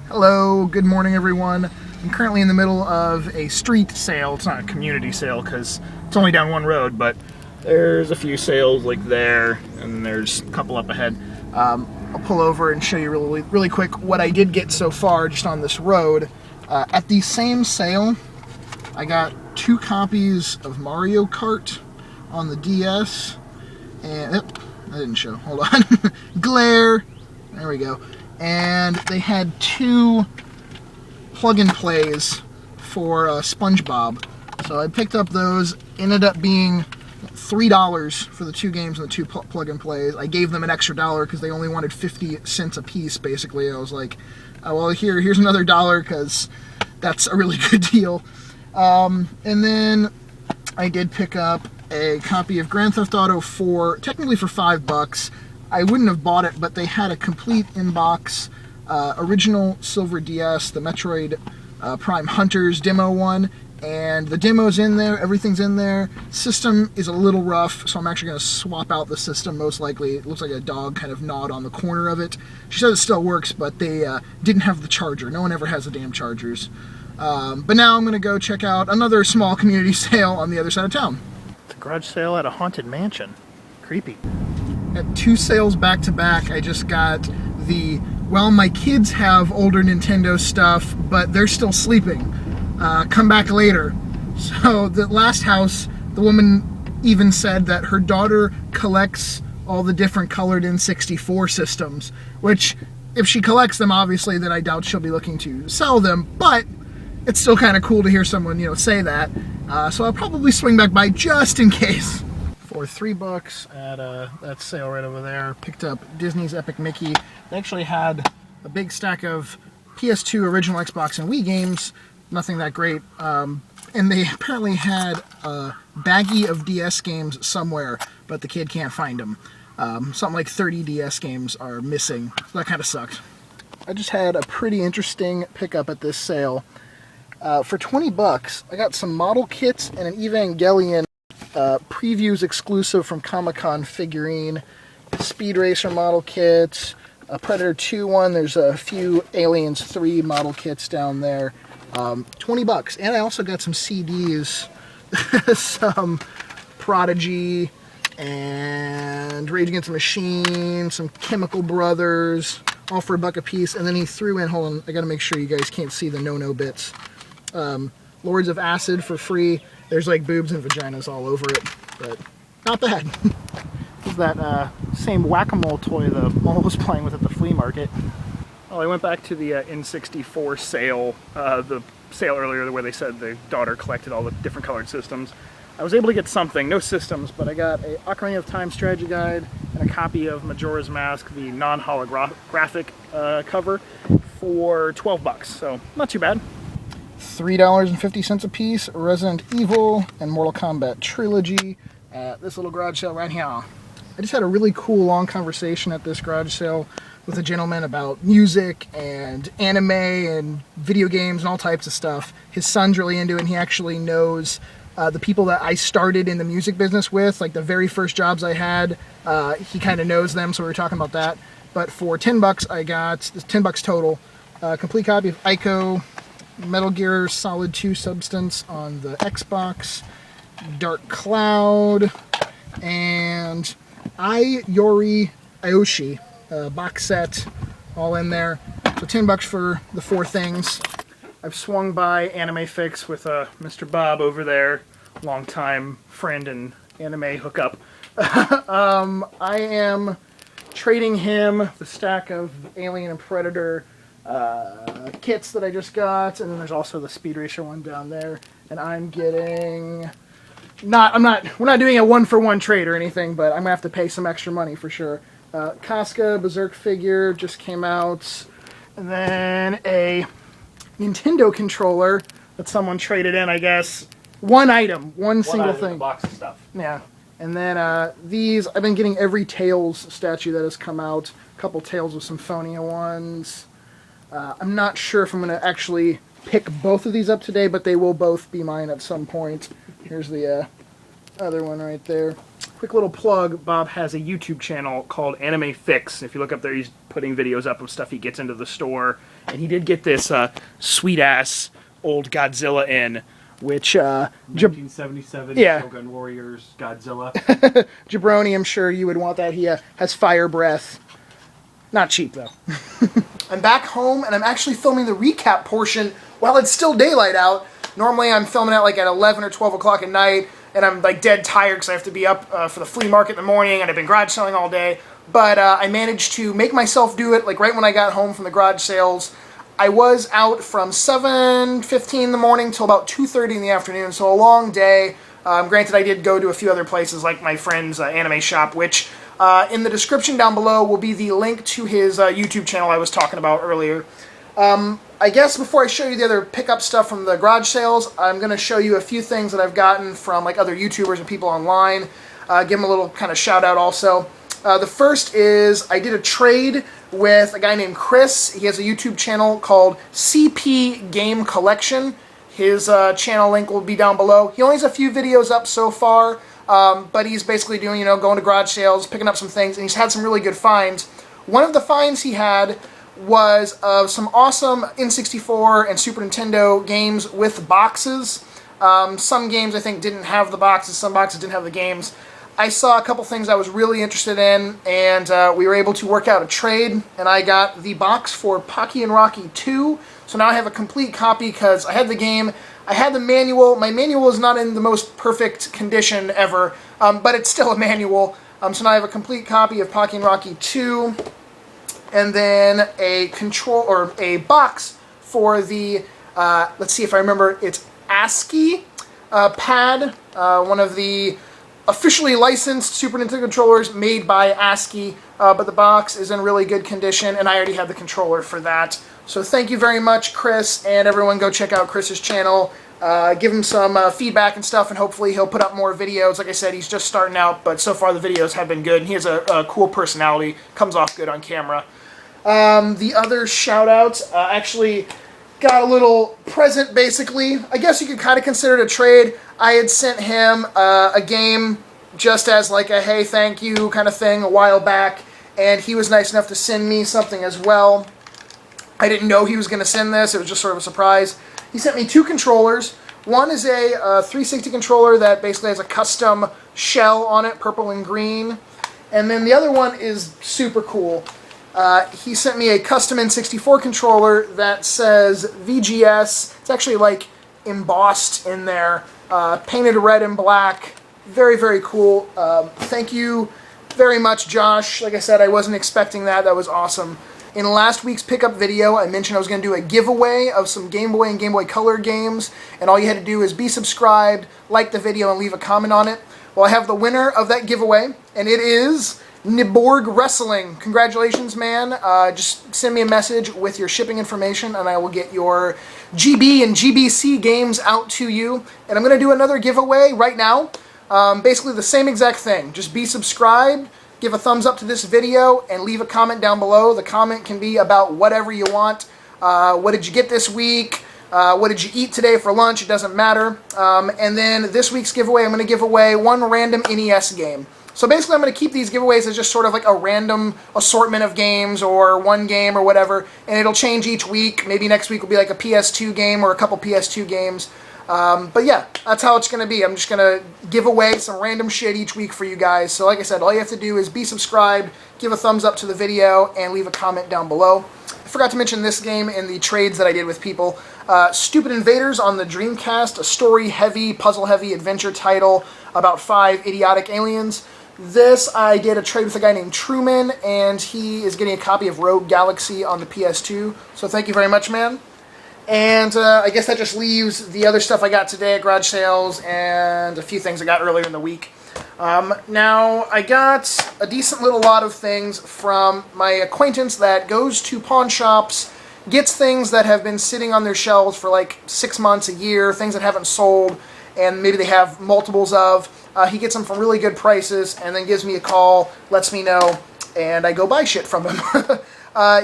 Hello, good morning everyone. I'm currently in the middle of a street sale. It's not a community sale because it's only down one road, but there's a few sales like there, and there's a couple up ahead. I'll pull over and show you really quick what I did get so far just on this road. At the same sale, I got 2 copies of Mario Kart on the DS, and that didn't show. Hold on. Glare. There we go. And they had 2 plug-and-plays for SpongeBob. So I picked up those. Ended up being $3 for the 2 games and the 2 plug-and-plays. I gave them an extra $1 because they only wanted 50 cents a piece, basically. I was like, oh, well, here's another $1 because that's a really good deal. And then I did pick up a copy of Grand Theft Auto 4, technically for $5. I wouldn't have bought it, but they had a complete in-box original Silver DS, the Metroid Prime Hunters demo one, and the demo's in there, everything's in there. System is a little rough, so I'm actually going to swap out the system most likely. It looks like a dog kind of gnawed on the corner of it. She says it still works, but they didn't have the charger. No one ever has the damn chargers. But now I'm going to go check out another small community sale on the other side of town. It's a garage sale at a haunted mansion. Creepy. At 2 sales back to back, I just got the, well, my kids have older Nintendo stuff, but they're still sleeping. Come back later. So the last house, the woman even said that her daughter collects all the different colored N64 systems, which if she collects them, obviously, then I doubt she'll be looking to sell them, but it's still kind of cool to hear someone, say that. So I'll probably swing back by just in case. For $3 at that sale right over there, picked up Disney's Epic Mickey. They actually had a big stack of PS2 original Xbox and Wii games, nothing that great, and they apparently had a baggie of DS games somewhere, but the kid can't find them. Something like 30 DS games are missing. That kind of sucked. I just had a pretty interesting pickup at this sale. For $20, I got some model kits and an Evangelion previews exclusive from Comic-Con figurine, Speed Racer model kits, a Predator 2 one, there's a few Aliens 3 model kits down there. $20. And I also got some CDs, some Prodigy, and Rage Against the Machine, some Chemical Brothers, all for $1 a piece. And then he threw in, hold on, I gotta make sure you guys can't see the no-no bits. Lords of Acid for free. There's like boobs and vaginas all over it, but not bad. This is that same whack-a-mole toy the mole was playing with at the flea market. Well, I went back to the N64 sale, the sale earlier where they said the daughter collected all the different colored systems. I was able to get something, no systems, but I got a Ocarina of Time strategy guide and a copy of Majora's Mask, the non-holographic cover, for $12, so not too bad. $3.50 a piece, Resident Evil and Mortal Kombat Trilogy at this little garage sale right here. I just had a really cool long conversation at this garage sale with a gentleman about music and anime and video games and all types of stuff. His son's really into it, and he actually knows the people that I started in the music business with, like the very first jobs I had. He kind of knows them, so we were talking about that. But for $10, I got this $10 total, complete copy of Ico, Metal Gear Solid 2 Substance on the Xbox, Dark Cloud, and Yori Aoshi box set, all in there. So $10 for the 4 things. I've swung by Anime Fix with Mr. Bob over there, longtime friend and anime hookup. I am trading him the stack of Alien and Predator kits that I just got, and then there's also the Speed Racer one down there, and I'm getting we're not doing a 1-for-1 trade or anything, but I'm gonna have to pay some extra money for sure. Casca Berserk figure just came out, and then a Nintendo controller that someone traded in, I guess. One item, one single thing. A box of stuff. Yeah. And then these, I've been getting every Tails statue that has come out. A couple Tails with Symphonia ones. I'm not sure if I'm going to actually pick both of these up today, but they will both be mine at some point. Here's the other one right there. Quick little plug, Bob has a YouTube channel called Anime Fix. If you look up there, he's putting videos up of stuff he gets into the store. And he did get this sweet-ass old Godzilla in, which... 1977 yeah. Shogun Warriors Godzilla. Jabroni, I'm sure you would want that. He has fire breath. Not cheap, though. I'm back home, and I'm actually filming the recap portion while it's still daylight out. Normally, I'm filming it like at 11 or 12 o'clock at night, and I'm like dead tired because I have to be up for the flea market in the morning, and I've been garage selling all day. But I managed to make myself do it like right when I got home from the garage sales. I was out from 7:15 in the morning till about 2:30 in the afternoon, so a long day. Granted, I did go to a few other places like my friend's anime shop, which in the description down below will be the link to his YouTube channel I was talking about earlier. I guess before I show you the other pickup stuff from the garage sales, I'm going to show you a few things that I've gotten from like other YouTubers and people online. Give them a little kind of shout out also. The first is I did a trade with a guy named Chris. He has a YouTube channel called CP Game Collection. His channel link will be down below. He only has a few videos up so far, but he's basically doing, going to garage sales, picking up some things, and he's had some really good finds. One of the finds he had was of some awesome N64 and Super Nintendo games with boxes. Some games I think didn't have the boxes, some boxes didn't have the games. I saw a couple things I was really interested in, and we were able to work out a trade, and I got the box for Pocky and Rocky 2, so now I have a complete copy because I had the game, I had the manual. My manual is not in the most perfect condition ever, but it's still a manual, so now I have a complete copy of Pocky and Rocky 2, and then a box for the, let's see if I remember, it's ASCII pad, one of the officially licensed Super Nintendo controllers made by ASCII, but the box is in really good condition, and I already have the controller for that. So thank you very much, Chris, and everyone go check out Chris's channel. Give him some feedback and stuff, and hopefully he'll put up more videos. Like I said, he's just starting out, but so far the videos have been good, and he has a cool personality, comes off good on camera. The other shout-outs, actually got a little present, basically. I guess you could kind of consider it a trade. I had sent him a game just as like a hey, thank you kind of thing a while back, and he was nice enough to send me something as well. I didn't know he was going to send this. It was just sort of a surprise. He sent me two controllers. One is a 360 controller that basically has a custom shell on it, purple and green. And then the other one is super cool. He sent me a custom N64 controller that says VGS. It's actually like embossed in there, painted red and black. Very, very cool. Thank you very much, Josh. Like I said, I wasn't expecting that. That was awesome. In last week's pickup video, I mentioned I was going to do a giveaway of some Game Boy and Game Boy Color games, and all you had to do is be subscribed, like the video, and leave a comment on it. Well, I have the winner of that giveaway, and it is Niborg Wrestling. Congratulations, man. Just send me a message with your shipping information, and I will get your GB and GBC games out to you. And I'm going to do another giveaway right now. Basically the same exact thing. Just be subscribed, give a thumbs up to this video, and leave a comment down below. The comment can be about whatever you want. What did you get this week? What did you eat today for lunch? It doesn't matter. And then this week's giveaway, I'm going to give away one random NES game. So basically I'm going to keep these giveaways as just sort of like a random assortment of games or one game or whatever, and it'll change each week. Maybe next week will be like a PS2 game or a couple PS2 games. But yeah, that's how it's going to be. I'm just going to give away some random shit each week for you guys. So like I said, all you have to do is be subscribed, give a thumbs up to the video, and leave a comment down below. I forgot to mention this game in the trades that I did with people. Stupid Invaders on the Dreamcast, a story-heavy, puzzle-heavy adventure title about 5 idiotic aliens. This, I did a trade with a guy named Truman, and he is getting a copy of Rogue Galaxy on the PS2. So thank you very much, man. And I guess that just leaves the other stuff I got today at garage sales and a few things I got earlier in the week. Now, I got a decent little lot of things from my acquaintance that goes to pawn shops, gets things that have been sitting on their shelves for like 6 months, a year, things that haven't sold, and maybe they have multiples of. He gets them for really good prices and then gives me a call, lets me know, and I go buy shit from him.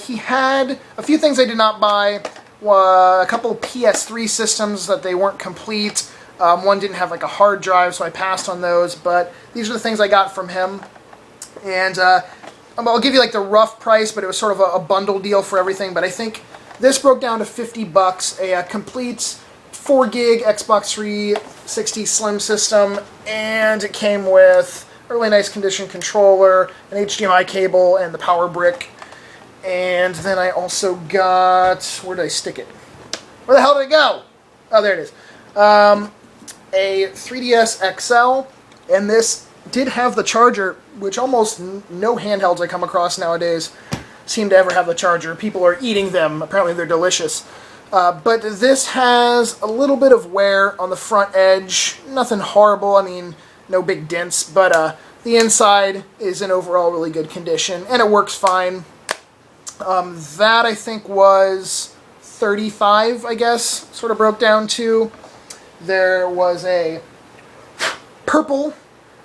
He had a few things I did not buy. A couple PS3 systems that they weren't complete. One didn't have like a hard drive, so I passed on those, but these are the things I got from him. And I'll give you like the rough price, but it was sort of a bundle deal for everything, but I think This broke down to $50, a complete 4 gig Xbox 360 Slim system, and it came with a really nice condition controller, an HDMI cable, and the power brick. And then I also got, where did I stick it? Where the hell did it go? Oh, there it is. A 3DS XL, and this did have the charger, which almost no handhelds I come across nowadays seem to ever have the charger. People are eating them. Apparently they're delicious. But this has a little bit of wear on the front edge. Nothing horrible. I mean, no big dents. But the inside is in overall really good condition, and it works fine. That, I think, was $35, I guess, sort of broke down to. There was a purple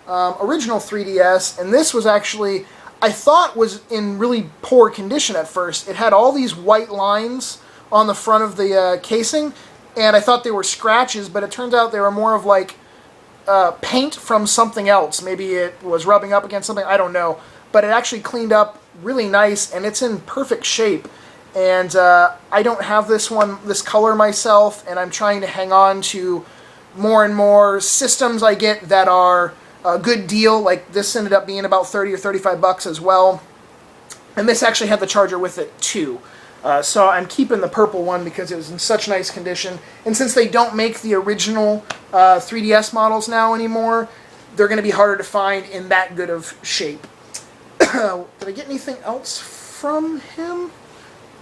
original 3DS, and this was actually, I thought was in really poor condition at first. It had all these white lines on the front of the casing, and I thought they were scratches, but it turns out they were more of like paint from something else. Maybe it was rubbing up against something, I don't know. But it actually cleaned up really nice, and it's in perfect shape. And I don't have this color myself, and I'm trying to hang on to more and more systems I get that are a good deal. Like this ended up being about 30 or $35 as well. And this actually had the charger with it too. So I'm keeping the purple one because it was in such nice condition. And since they don't make the original 3DS models now anymore, they're going to be harder to find in that good of shape. Did I get anything else from him?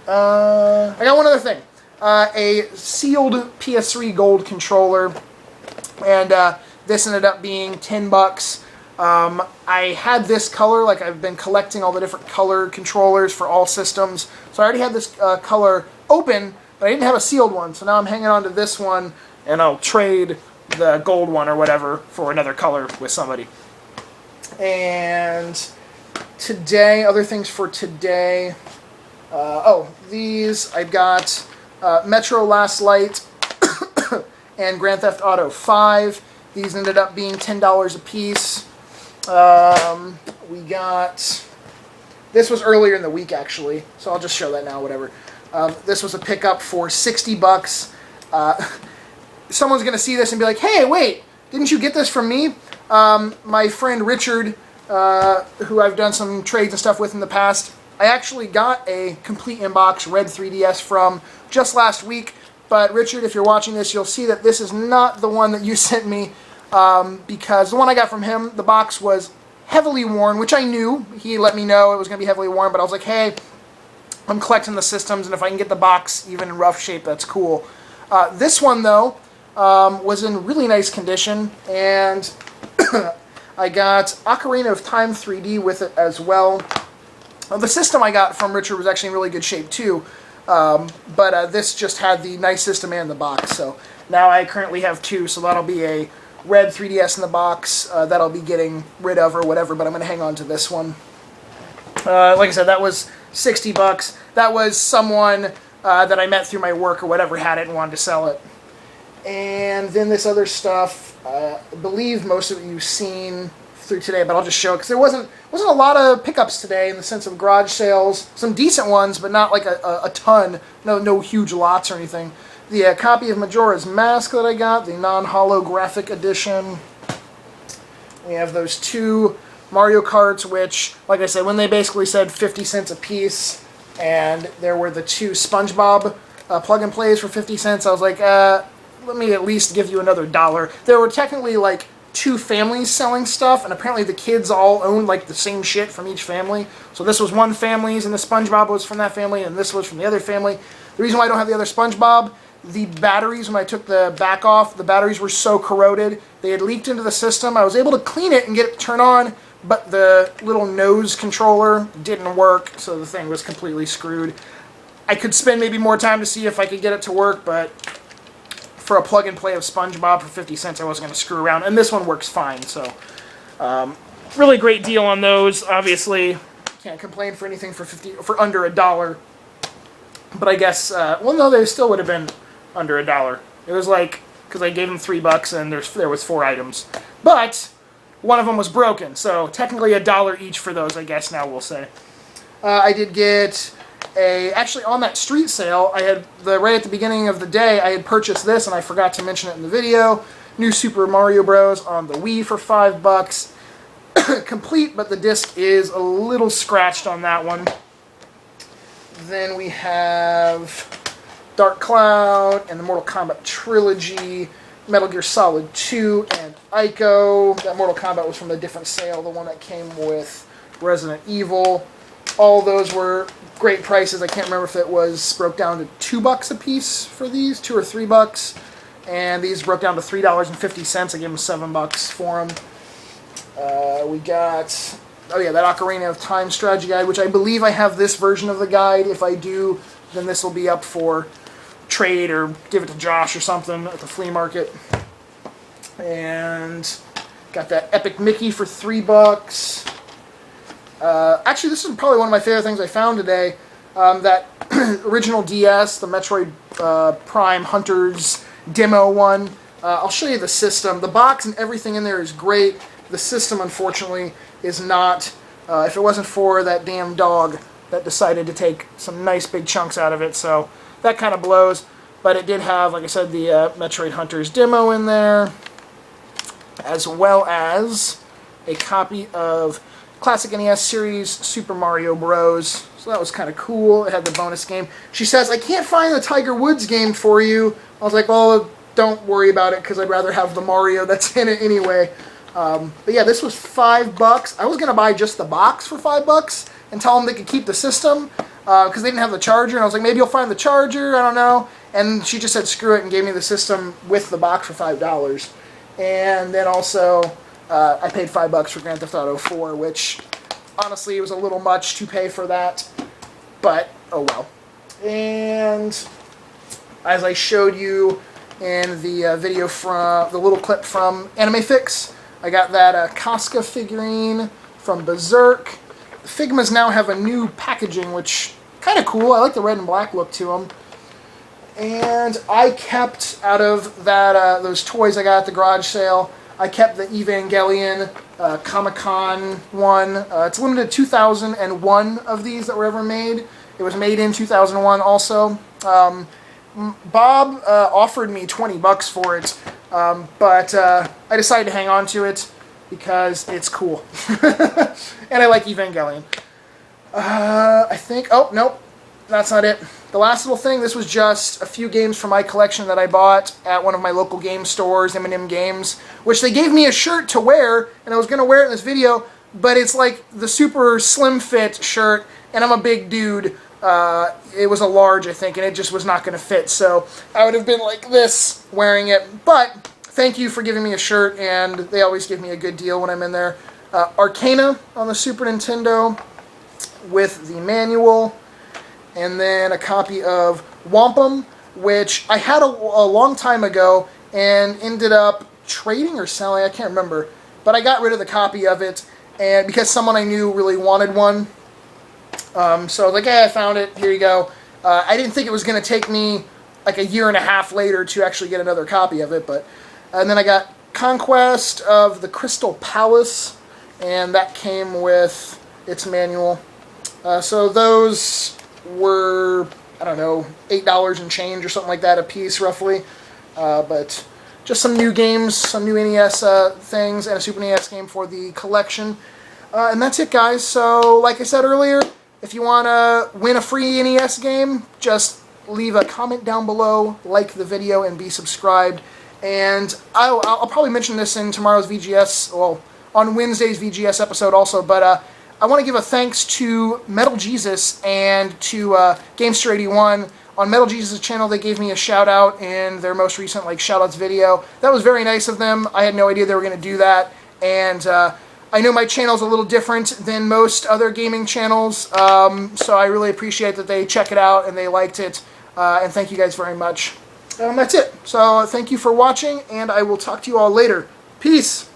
I got one other thing. A sealed PS3 Gold controller, and this ended up being $10. I had this color, like I've been collecting all the different color controllers for all systems, so I already had this color open, but I didn't have a sealed one, so now I'm hanging on to this one, and I'll trade the gold one or whatever for another color with somebody. And today, other things for today... these, I got Metro Last Light and Grand Theft Auto 5. These ended up being $10 a piece. We got, this was earlier in the week actually, so I'll just show that now, whatever. This was a pickup for $60. Someone's going to see this and be like, hey, wait, didn't you get this from me? My friend Richard, who I've done some trades and stuff with in the past, I actually got a complete inbox red 3DS from just last week, but Richard, if you're watching this, you'll see that this is not the one that you sent me, because the one I got from him, the box was heavily worn, which I knew. He let me know it was going to be heavily worn, but I was like, hey, I'm collecting the systems, and if I can get the box even in rough shape, that's cool. This one, though, was in really nice condition, and I got Ocarina of Time 3D with it as well. The system I got from Richard was actually in really good shape too, but this just had the nice system and the box. So now I currently have two, so that'll be a red 3DS in the box that I'll be getting rid of or whatever, but I'm going to hang on to this one. Like I said, that was $60. That was someone that I met through my work or whatever had it and wanted to sell it. And then this other stuff, I believe most of you've seen through today, but I'll just show it because there wasn't a lot of pickups today in the sense of garage sales. Some decent ones, but not like a ton. No huge lots or anything. The copy of Majora's Mask that I got, the non-holographic edition. We have those two Mario Karts, which, like I said, when they basically said 50 cents a piece, and there were the two SpongeBob plug-and-plays for 50 cents, I was like, let me at least give you another $1. There were technically like two families selling stuff, and apparently the kids all owned like the same shit from each family. So this was one family's, and the SpongeBob was from that family, and this was from the other family. The reason why I don't have the other SpongeBob, the batteries, when I took the back off, the batteries were so corroded. They had leaked into the system. I was able to clean it and get it to turn on, but the little nose controller didn't work, so the thing was completely screwed. I could spend maybe more time to see if I could get it to work, but for a plug-and-play of SpongeBob for 50 cents, I wasn't going to screw around. And this one works fine, so really great deal on those. Obviously, can't complain for anything for under $1. But I guess, well, no, they still would have been under $1. It was like, because I gave them $3 and there was 4 items. But one of them was broken, so technically $1 each for those, I guess now we'll say. I did get actually on that street sale, I had right at the beginning of the day, I had purchased this, and I forgot to mention it in the video. New Super Mario Bros. On the Wii for $5. Complete, but the disc is a little scratched on that one. Then we have Dark Cloud and the Mortal Kombat Trilogy, Metal Gear Solid 2, and Ico. That Mortal Kombat was from a different sale, the one that came with Resident Evil. All those were great prices. I can't remember if it was broke down to $2 a piece for these, $2 or $3. And these broke down to $3.50. I gave them $7 for them. We got, oh yeah, that Ocarina of Time strategy guide, which I believe I have this version of the guide. If I do, then this will be up for trade or give it to Josh or something at the flea market. And got that Epic Mickey for $3. Actually, this is probably one of my favorite things I found today. That original DS, the Metroid Prime Hunters demo one. I'll show you the system. The box and everything in there is great. The system, unfortunately, is not. If it wasn't for that damn dog that decided to take some nice big chunks out of it, so that kind of blows. But it did have, like I said, the Metroid Hunters demo in there, as well as a copy of Classic NES series Super Mario Bros. So that was kind of cool. It had the bonus game. She says, I can't find the Tiger Woods game for you. I was like, well, don't worry about it, because I'd rather have the Mario that's in it anyway. But yeah, this was $5. I was going to buy just the box for $5 and tell them they could keep the system, because they didn't have the charger. And I was like, maybe you'll find the charger, I don't know. And she just said screw it and gave me the system with the box for $5. And then also, I paid $5 for Grand Theft Auto 4, which honestly it was a little much to pay for that, but oh well. And as I showed you in the video from the little clip from Anime Fix, I got that Casca figurine from Berserk. The Figmas now have a new packaging, which kind of cool. I like the red and black look to them. And I kept, out of that those toys I got at the garage sale, I kept the Evangelion Comic-Con one. It's limited to 2001 of these that were ever made. It was made in 2001 also. Bob offered me $20 for it, but I decided to hang on to it because it's cool. And I like Evangelion. I think, oh, nope, that's not it. The last little thing, this was just a few games from my collection that I bought at one of my local game stores, M&M Games, which they gave me a shirt to wear, and I was going to wear it in this video, but it's like the super slim fit shirt, and I'm a big dude. It was a large, I think, and it just was not going to fit, so I would have been like this wearing it. But thank you for giving me a shirt, and they always give me a good deal when I'm in there. Arcana on the Super Nintendo with the manual, and then a copy of Wampum, which I had a long time ago and ended up trading or selling, I can't remember, but I got rid of the copy of it, and because someone I knew really wanted one. So I was like, hey, I found it, here you go. I didn't think it was going to take me like a year and a half later to actually get another copy of it, but and then I got Conquest of the Crystal Palace, and that came with its manual. So those were, I don't know, $8 and change or something like that a piece, roughly. But just some new games, some new NES things, and a Super NES game for the collection. And that's it, guys. So, like I said earlier, if you want to win a free NES game, just leave a comment down below, like the video, and be subscribed. And I'll probably mention this in tomorrow's VGS, well, on Wednesday's VGS episode also, but I want to give a thanks to Metal Jesus and to Gamester81. On Metal Jesus' channel, they gave me a shout-out in their most recent shout-outs video. That was very nice of them. I had no idea they were going to do that. And I know my channel's a little different than most other gaming channels, so I really appreciate that they check it out and they liked it. And thank you guys very much. That's it. So thank you for watching, and I will talk to you all later. Peace!